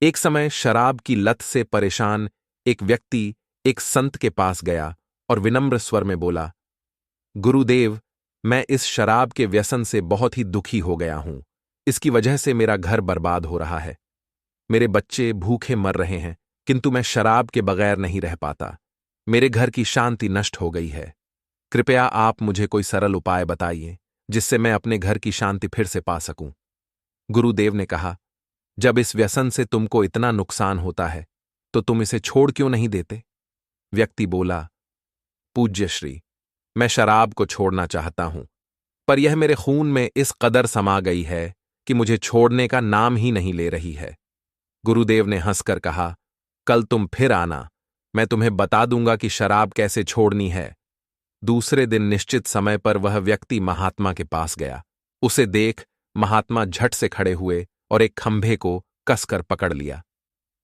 एक समय शराब की लत से परेशान एक व्यक्ति एक संत के पास गया और विनम्र स्वर में बोला, गुरुदेव, मैं इस शराब के व्यसन से बहुत ही दुखी हो गया हूं। इसकी वजह से मेरा घर बर्बाद हो रहा है। मेरे बच्चे भूखे मर रहे हैं, किंतु मैं शराब के बगैर नहीं रह पाता। मेरे घर की शांति नष्ट हो गई है। कृपया आप मुझे कोई सरल उपाय बताइए जिससे मैं अपने घर की शांति फिर से पा सकूं। गुरुदेव ने कहा, जब इस व्यसन से तुमको इतना नुकसान होता है तो तुम इसे छोड़ क्यों नहीं देते? व्यक्ति बोला, पूज्य श्री, मैं शराब को छोड़ना चाहता हूं, पर यह मेरे खून में इस कदर समा गई है कि मुझे छोड़ने का नाम ही नहीं ले रही है। गुरुदेव ने हंसकर कहा, कल तुम फिर आना, मैं तुम्हें बता दूंगा कि शराब कैसे छोड़नी है। दूसरे दिन निश्चित समय पर वह व्यक्ति महात्मा के पास गया। उसे देख महात्मा झट से खड़े हुए और एक खंभे को कसकर पकड़ लिया।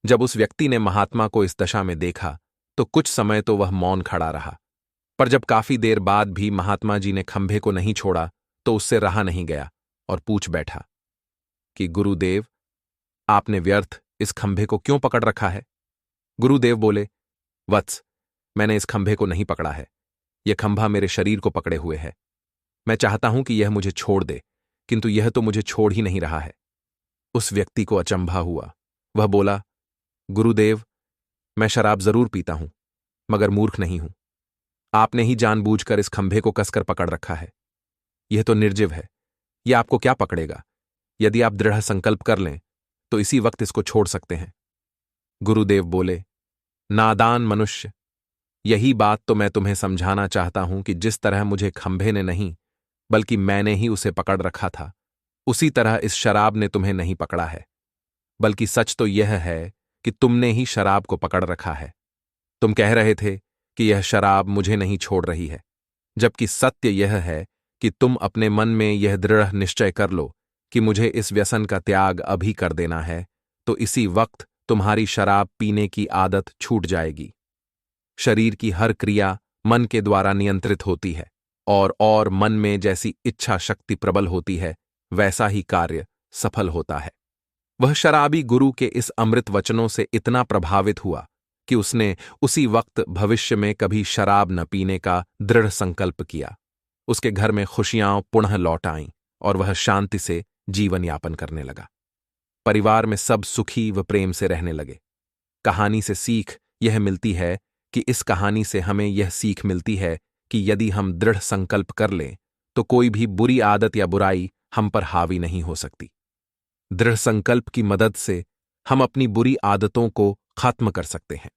जब उस व्यक्ति ने महात्मा को इस दशा में देखा तो कुछ समय तो वह मौन खड़ा रहा, पर जब काफी देर बाद भी महात्मा जी ने खंभे को नहीं छोड़ा तो उससे रहा नहीं गया और पूछ बैठा कि गुरुदेव, आपने व्यर्थ इस खंभे को क्यों पकड़ रखा है? गुरुदेव बोले, वत्स, मैंने इस खंभे को नहीं पकड़ा है। यह खंभा मेरे शरीर को पकड़े हुए है। मैं चाहता हूं कि यह मुझे छोड़ दे, किंतु यह तो मुझे छोड़ ही नहीं रहा है। उस व्यक्ति को अचंभा हुआ। वह बोला, गुरुदेव, मैं शराब जरूर पीता हूं, मगर मूर्ख नहीं हूं। आपने ही जानबूझकर इस खंभे को कसकर पकड़ रखा है। यह तो निर्जीव है, यह आपको क्या पकड़ेगा? यदि आप दृढ़ संकल्प कर लें तो इसी वक्त इसको छोड़ सकते हैं। गुरुदेव बोले, नादान मनुष्य, यही बात तो मैं तुम्हें समझाना चाहता हूं कि जिस तरह मुझे खंभे ने नहीं बल्कि मैंने ही उसे पकड़ रखा था, उसी तरह इस शराब ने तुम्हें नहीं पकड़ा है। बल्कि सच तो यह है कि तुमने ही शराब को पकड़ रखा है। तुम कह रहे थे कि यह शराब मुझे नहीं छोड़ रही है, जबकि सत्य यह है कि तुम अपने मन में यह दृढ़ निश्चय कर लो कि मुझे इस व्यसन का त्याग अभी कर देना है, तो इसी वक्त तुम्हारी शराब पीने की आदत छूट जाएगी। शरीर की हर क्रिया मन के द्वारा नियंत्रित होती है, और मन में जैसी इच्छा शक्ति प्रबल होती है, वैसा ही कार्य सफल होता है। वह शराबी गुरु के इस अमृत वचनों से इतना प्रभावित हुआ कि उसने उसी वक्त भविष्य में कभी शराब न पीने का दृढ़ संकल्प किया। उसके घर में खुशियां पुनः लौट आईं और वह शांति से जीवन यापन करने लगा। परिवार में सब सुखी व प्रेम से रहने लगे। कहानी से सीख यह मिलती है कि इस कहानी से हमें यह सीख मिलती है कि यदि हम दृढ़ संकल्प कर लें तो कोई भी बुरी आदत या बुराई हम पर हावी नहीं हो सकती। दृढ़ संकल्प की मदद से हम अपनी बुरी आदतों को खत्म कर सकते हैं।